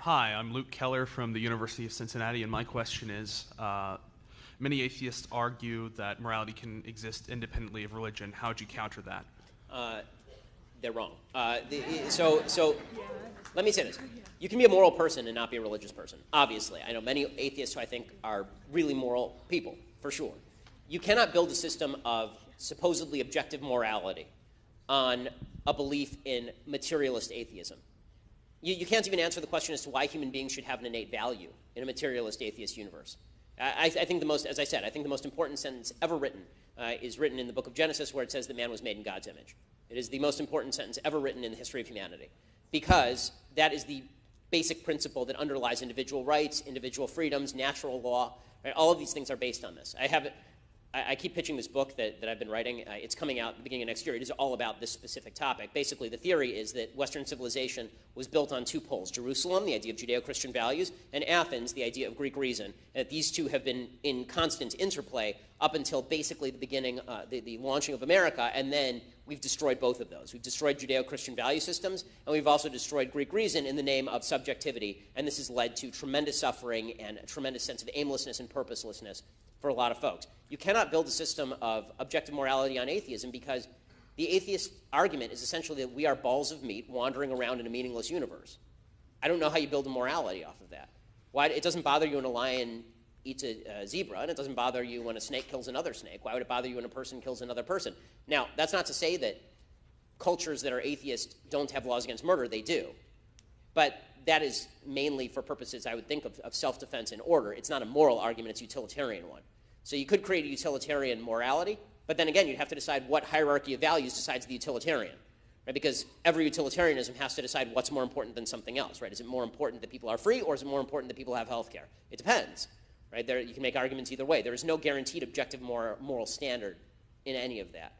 Hi, I'm Luke Keller from the University of Cincinnati, and my question is, many atheists argue that morality can exist independently of religion. How would you counter that? They're wrong. So let me say this. You can be a moral person and not be a religious person, obviously. I know many atheists who I think are really moral people, for sure. You cannot build a system of supposedly objective morality on a belief in materialist atheism. You can't even answer the question as to why human beings should have an innate value in a materialist atheist universe. I think the most, as I said, I think the most important sentence ever written is written in the book of Genesis, where it says that man was made in God's image. It is the most important sentence ever written in the history of humanity, because that is the basic principle that underlies individual rights, individual freedoms, natural law. Right? All of these things are based on this. I keep pitching this book that I've been writing. It's coming out at the beginning of next year. It is all about this specific topic. Basically, the theory is that Western civilization was built on two poles: Jerusalem, the idea of Judeo-Christian values, and Athens, the idea of Greek reason. And that these two have been in constant interplay up until basically the beginning, the launching of America, and then we've destroyed both of those. We've destroyed Judeo-Christian value systems, and we've also destroyed Greek reason in the name of subjectivity, and this has led to tremendous suffering and a tremendous sense of aimlessness and purposelessness for a lot of folks. You cannot build a system of objective morality on atheism, because the atheist argument is essentially that we are balls of meat wandering around in a meaningless universe. I don't know how you build a morality off of that. Why? It doesn't bother you when a lion eats a zebra, and it doesn't bother you when a snake kills another snake. Why would it bother you when a person kills another person? Now, that's not to say that cultures that are atheist don't have laws against murder. They do. But that is mainly for purposes, I would think, of self-defense and order. It's not a moral argument. It's a utilitarian one. So you could create a utilitarian morality, but then again, you'd have to decide what hierarchy of values decides the utilitarian, right? Because every utilitarianism has to decide what's more important than something else, right? Is it more important that people are free, or is it more important that people have health care? It depends, right? You can make arguments either way. There is no guaranteed objective moral standard in any of that.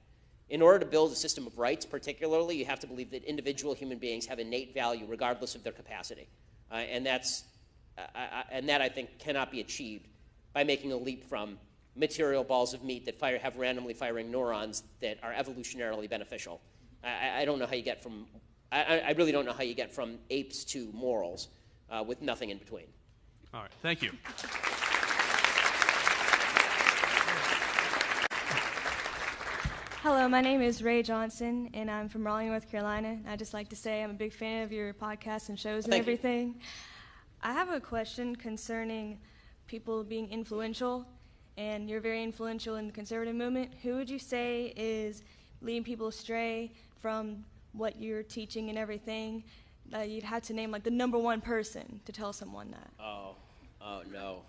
In order to build a system of rights, particularly, you have to believe that individual human beings have innate value regardless of their capacity. And that, I think, cannot be achieved by making a leap from material balls of meat that have randomly firing neurons that are evolutionarily beneficial. I don't know how you get from, I really don't know how you get from apes to morals with nothing in between. All right, thank you. Hello, my name is Ray Johnson, and I'm from Raleigh, North Carolina. I'd just like to say I'm a big fan of your podcasts and shows and everything. I have a question concerning people being influential, and you're very influential in the conservative movement. Who would you say is leading people astray from what you're teaching and everything? You'd have to name like the number one person to tell someone that. Oh no.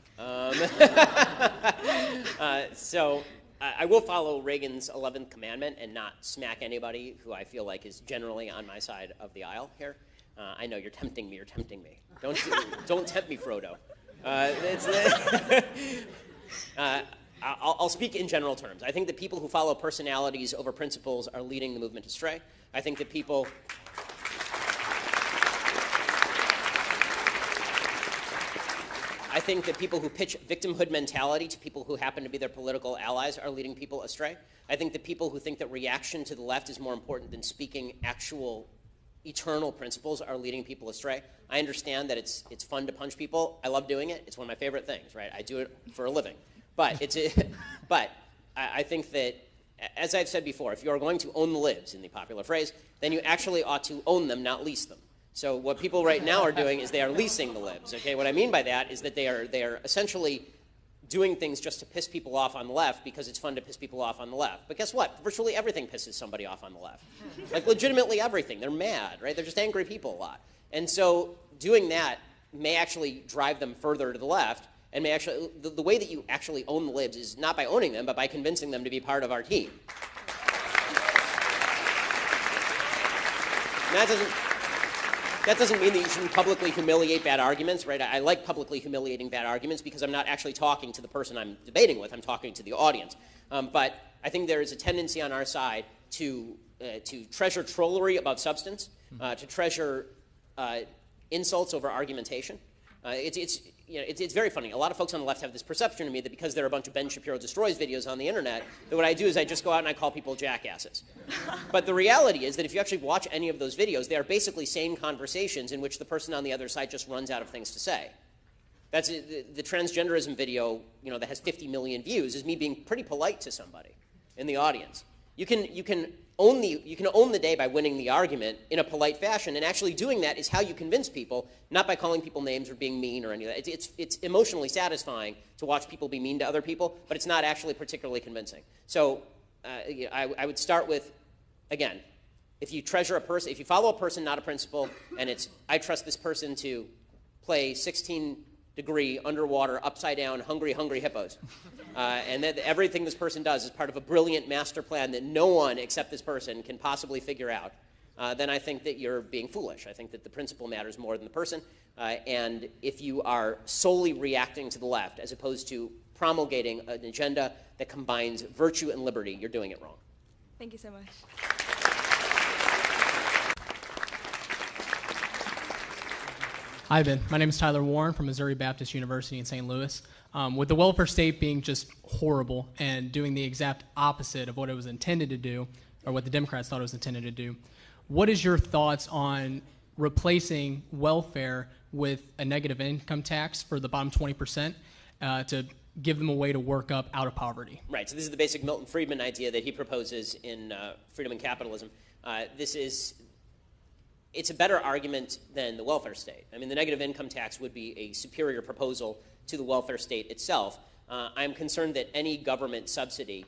So I will follow Reagan's 11th commandment and not smack anybody who I feel like is generally on my side of the aisle here. I know you're tempting me. Don't tempt me, Frodo. I'll speak in general terms. I think that people who follow personalities over principles are leading the movement astray. I think that people who pitch victimhood mentality to people who happen to be their political allies are leading people astray. I think that people who think that reaction to the left is more important than speaking actual eternal principles are leading people astray. I understand that it's fun to punch people. I love doing it. It's one of my favorite things, right? I do it for a living. But I think that, as I've said before, if you are going to own the libs, in the popular phrase, then you actually ought to own them, not lease them. So what people right now are doing is they are leasing the libs. Okay, what I mean by that is that they are essentially doing things just to piss people off on the left because it's fun to piss people off on the left. But guess what? Virtually everything pisses somebody off on the left. Like legitimately everything. They're mad, right? They're just angry people a lot. And so doing that may actually drive them further to the left, and may actually, the way that you actually own the libs is not by owning them, but by convincing them to be part of our team. And that doesn't mean that you shouldn't publicly humiliate bad arguments, right? I like publicly humiliating bad arguments because I'm not actually talking to the person I'm debating with. I'm talking to the audience. But I think there is a tendency on our side to treasure trollery above substance, to treasure insults over argumentation. it's very funny. A lot of folks on the left have this perception of me that because there are a bunch of Ben Shapiro Destroys videos on the internet, that what I do is I just go out and I call people jackasses. But the reality is that if you actually watch any of those videos, they are basically sane conversations in which the person on the other side just runs out of things to say. That's the transgenderism video, that has 50 million views is me being pretty polite to somebody in the audience. You can own the day by winning the argument in a polite fashion, and actually doing that is how you convince people, not by calling people names or being mean or any of that. It's emotionally satisfying to watch people be mean to other people, but it's not actually particularly convincing. So I would start with, again, if you treasure a person, if you follow a person, not a principle, and it's, I trust this person to play 16-degree underwater, upside down, hungry hippos. And that everything this person does is part of a brilliant master plan that no one except this person can possibly figure out, then I think that you're being foolish. I think that the principle matters more than the person. And if you are solely reacting to the left as opposed to promulgating an agenda that combines virtue and liberty, you're doing it wrong. Thank you so much. Hi, Ben. My name is Tyler Warren from Missouri Baptist University in St. Louis. With the welfare state being just horrible and doing the exact opposite of what it was intended to do, or what the Democrats thought it was intended to do, what is your thoughts on replacing welfare with a negative income tax for the bottom 20% to give them a way to work up out of poverty? Right. So this is the basic Milton Friedman idea that he proposes in Freedom and Capitalism. It's a better argument than the welfare state. I mean, the negative income tax would be a superior proposal to the welfare state itself. I'm concerned that any government subsidy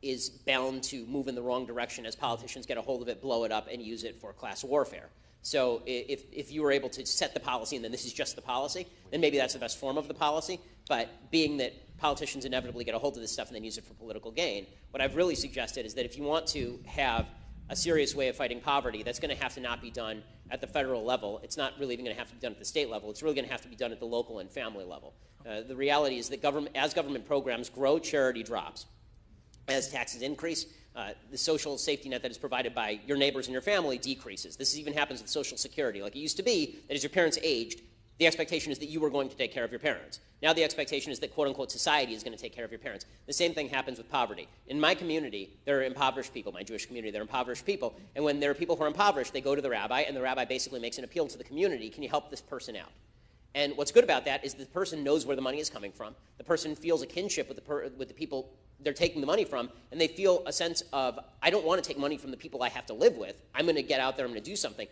is bound to move in the wrong direction as politicians get a hold of it, blow it up, and use it for class warfare. So if you were able to set the policy and then this is just the policy, then maybe that's the best form of the policy. But being that politicians inevitably get a hold of this stuff and then use it for political gain, what I've really suggested is that if you want to have a serious way of fighting poverty, that's going to have to not be done at the federal level. It's not really even going to have to be done at the state level. It's really going to have to be done at the local and family level. The reality is that as government programs grow, charity drops. As taxes increase, the social safety net that is provided by your neighbors and your family decreases. This even happens with Social Security. Like it used to be that as your parents aged, the expectation is that you were going to take care of your parents. Now the expectation is that, quote-unquote, society is going to take care of your parents. The same thing happens with poverty. In my community, there are impoverished people, my Jewish community, there are impoverished people, and when there are people who are impoverished, they go to the rabbi, and the rabbi basically makes an appeal to the community, can you help this person out? And what's good about that is the person knows where the money is coming from. The person feels a kinship with the people they're taking the money from, and they feel a sense of, I don't want to take money from the people I have to live with. I'm going to get out there, I'm going to do something.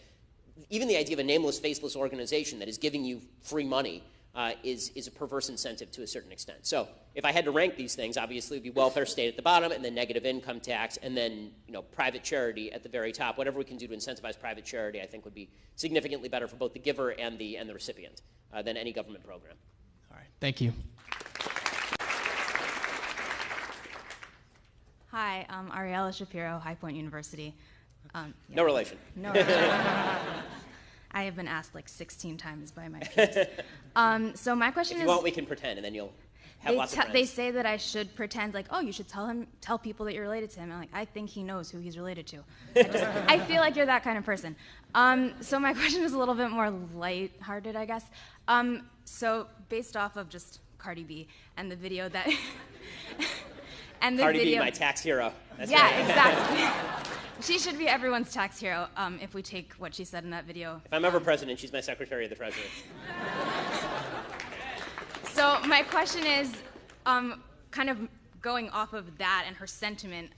Even the idea of a nameless, faceless organization that is giving you free money is a perverse incentive to a certain extent. So if I had to rank these things, obviously it would be welfare state at the bottom, and then negative income tax, and then private charity at the very top. Whatever we can do to incentivize private charity, I think would be significantly better for both the giver and the recipient than any government program. All right. Thank you. Hi, I'm Ariella Shapiro, High Point University. No relation. No relation. I have been asked like 16 times by my peers. So my question is... If you want, we can pretend, and then you'll have lots of friends. They say that I should pretend like, oh, you should tell people that you're related to him. I'm like, I think he knows who he's related to. I feel like you're that kind of person. So my question is a little bit more lighthearted, I guess. So based off of just Cardi B and the video that... and the Cardi video, B, my tax hero. That's yeah, right. Exactly. She should be everyone's tax hero if we take what she said in that video. If I'm ever president, she's my Secretary of the Treasury. So my question is, kind of going off of that and her sentiment,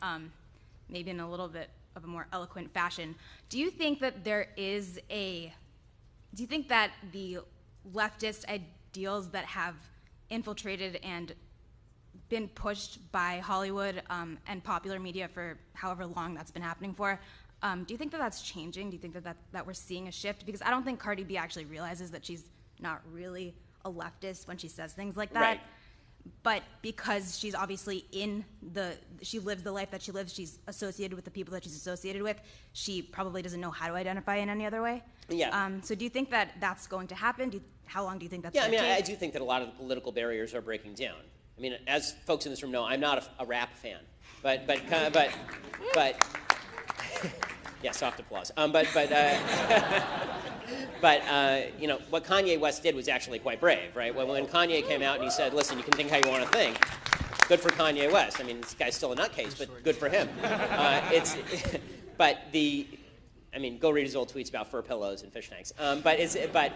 maybe in a little bit of a more eloquent fashion, do you think that do you think that the leftist ideals that have infiltrated and been pushed by Hollywood and popular media for however long that's been happening for, do you think that that's changing? Do you think that we're seeing a shift? Because I don't think Cardi B actually realizes that she's not really a leftist when she says things like that. Right. But because she's obviously she lives the life that she lives, she's associated with the people that she's associated with, she probably doesn't know how to identify in any other way. Yeah. So do you think that that's going to happen? How long do you think that's going to take? I do think that a lot of the political barriers are breaking down. I mean, as folks in this room know, I'm not a rap fan, but yeah, soft applause. you know, what Kanye West did was actually quite brave, right? When Kanye came out and he said, listen, you can think how you want to think, good for Kanye West. I mean, this guy's still a nutcase, but good for him. I mean, go read his old tweets about fur pillows and fish tanks. There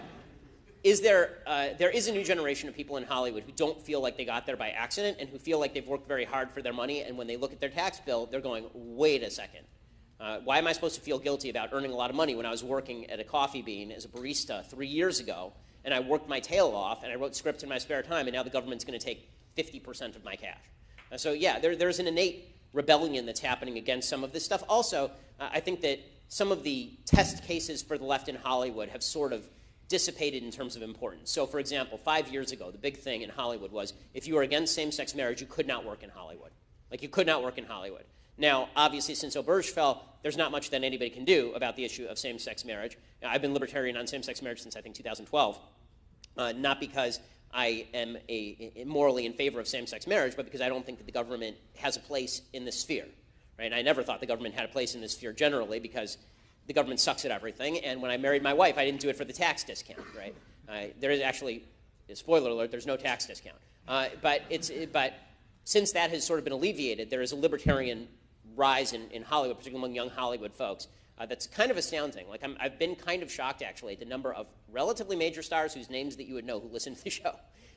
is a new generation of people in Hollywood who don't feel like they got there by accident and who feel like they've worked very hard for their money, and when they look at their tax bill, they're going, wait a second. Why am I supposed to feel guilty about earning a lot of money when I was working at a Coffee Bean as a barista 3 years ago, and I worked my tail off, and I wrote scripts in my spare time, and now the government's going to take 50% of my cash? So yeah, there's an innate rebellion that's happening against some of this stuff. Also, I think that some of the test cases for the left in Hollywood have sort of dissipated in terms of importance. So for example, 5 years ago, the big thing in Hollywood was if you were against same-sex marriage, you could not work in Hollywood. Like, you could not work in Hollywood. Now, obviously, since Auberge fell, there's not much that anybody can do about the issue of same-sex marriage. Now, I've been libertarian on same-sex marriage since, I think, 2012, not because I am morally in favor of same-sex marriage, but because I don't think that the government has a place in this sphere. Right? And I never thought the government had a place in this sphere generally because the government sucks at everything. And when I married my wife, I didn't do it for the tax discount. Right? There is actually, spoiler alert, there's no tax discount. But since that has sort of been alleviated, there is a libertarian rise in Hollywood, particularly among young Hollywood folks. That's kind of astounding. Like, I've been kind of shocked, actually, at the number of relatively major stars whose names that you would know who listen to the show.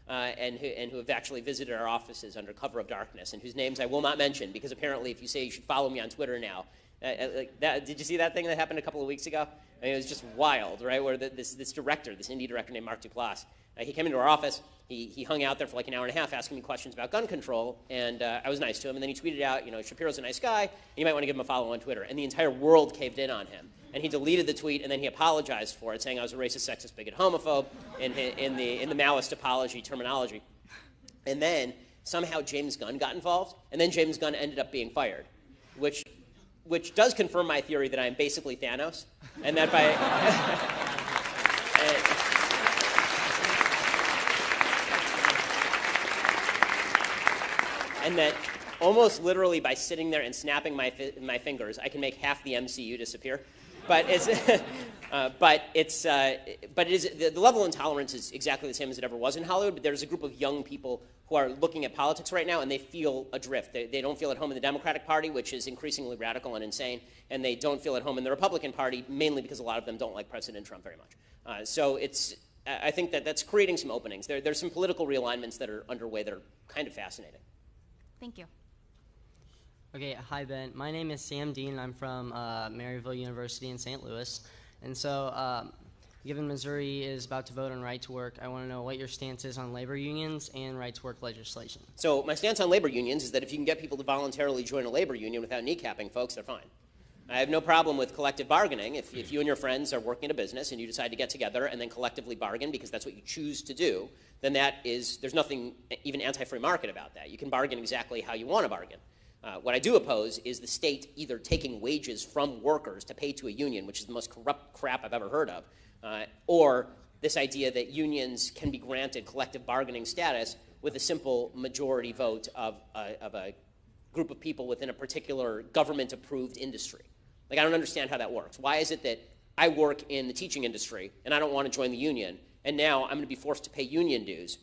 And who have actually visited our offices under cover of darkness, and whose names I will not mention, because apparently if you say you should follow me on Twitter now, did you see that thing that happened a couple of weeks ago? I mean, it was just wild, right, where this director, this indie director named Mark Duplass, he came into our office, he hung out there for like an hour and a half asking me questions about gun control, and I was nice to him, and then he tweeted out, you know, Shapiro's a nice guy, and you might want to give him a follow on Twitter, and the entire world caved in on him. And he deleted the tweet, and then he apologized for it, saying I was a racist, sexist, bigot, homophobe in the Maoist apology terminology. And then somehow James Gunn got involved, and then James Gunn ended up being fired, which does confirm my theory that I am basically Thanos, and that by and that almost literally by sitting there and snapping my fingers, I can make half the MCU disappear. But it is the level of intolerance is exactly the same as it ever was in Hollywood. But there's a group of young people who are looking at politics right now, and they feel adrift. They don't feel at home in the Democratic Party, which is increasingly radical and insane, and they don't feel at home in the Republican Party, mainly because a lot of them don't like President Trump very much. So I think that's creating some openings. There's some political realignments that are underway that are kind of fascinating. Thank you. Okay, hi Ben. My name is Sam Dean. I'm from Maryville University in St. Louis. And so, given Missouri is about to vote on right to work, I want to know what your stance is on labor unions and right to work legislation. So my stance on labor unions is that if you can get people to voluntarily join a labor union without kneecapping folks, they're fine. I have no problem with collective bargaining. If you and your friends are working in a business and you decide to get together and then collectively bargain because that's what you choose to do, then there's nothing even anti-free market about that. You can bargain exactly how you want to bargain. What I do oppose is the state either taking wages from workers to pay to a union, which is the most corrupt crap I've ever heard of, or this idea that unions can be granted collective bargaining status with a simple majority vote of a group of people within a particular government-approved industry. Like, I don't understand how that works. Why is it that I work in the teaching industry and I don't want to join the union, and now I'm going to be forced to pay union dues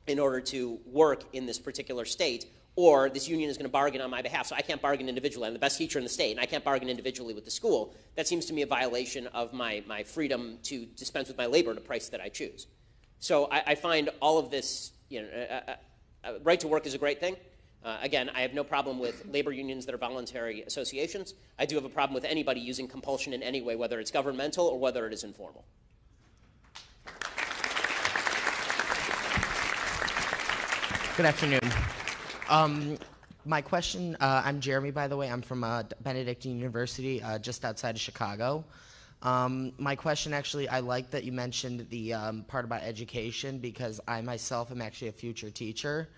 in order to work in this particular state, or this union is going to bargain on my behalf, so I can't bargain individually. I'm the best teacher in the state, and I can't bargain individually with the school. That seems to me a violation of my freedom to dispense with my labor at a price that I choose. So I find all of this, right to work is a great thing. Again, I have no problem with labor unions that are voluntary associations. I do have a problem with anybody using compulsion in any way, whether it's governmental or whether it is informal. Good afternoon. My question, I'm Jeremy, by the way. I'm from Benedictine University, just outside of Chicago. My question, actually, I like that you mentioned the part about education, because I myself am actually a future teacher.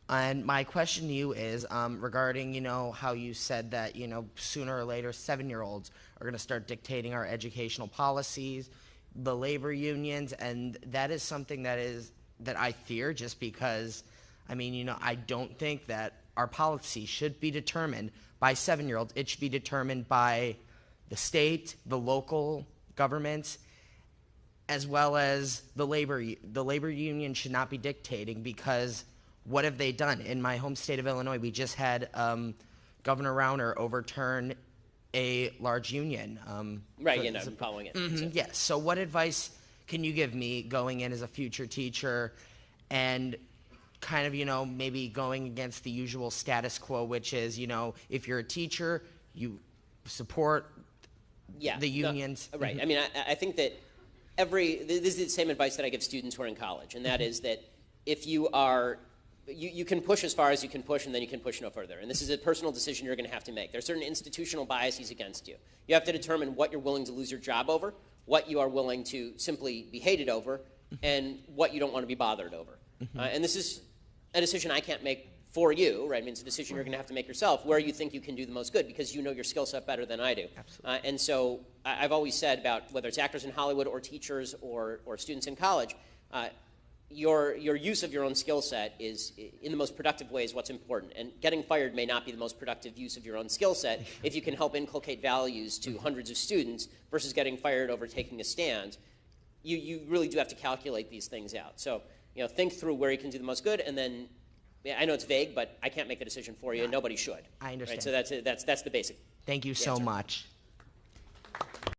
And my question to you is regarding, how you said that, sooner or later 7-year-olds are going to start dictating our educational policies, the labor unions, and that is something that I fear, just because, I don't think that our policy should be determined by 7-year-olds. It should be determined by the state, the local governments, as well as the labor union should not be dictating, because what have they done? In my home state of Illinois, we just had Governor Rauner overturn a large union. Right, you know, I'm following it. Mm-hmm, yes. So what advice can you give me going in as a future teacher and kind of, you know, maybe going against the usual status quo, which is, you know, if you're a teacher, you support the unions. No, right. I mean, I think that this is the same advice that I give students who are in college, and that is that if you are, you can push as far as you can push, and then you can push no further. And this is a personal decision you're going to have to make. There are certain institutional biases against you. You have to determine what you're willing to lose your job over, what you are willing to simply be hated over, and what you don't want to be bothered over. And this is a decision I can't make for you, right? I mean, it's a decision you're going to have to make yourself, where you think you can do the most good, because you know your skill set better than I do. Absolutely. And so I've always said, about whether it's actors in Hollywood or teachers or students in college, your use of your own skill set is, in the most productive way, is what's important. And getting fired may not be the most productive use of your own skill set if you can help inculcate values to hundreds of students versus getting fired over taking a stand. You really do have to calculate these things out. So, you know, think through where you can do the most good, and then, I know it's vague, but I can't make a decision for you, and nobody should. I understand. Right? So that's the basic. Thank you so much.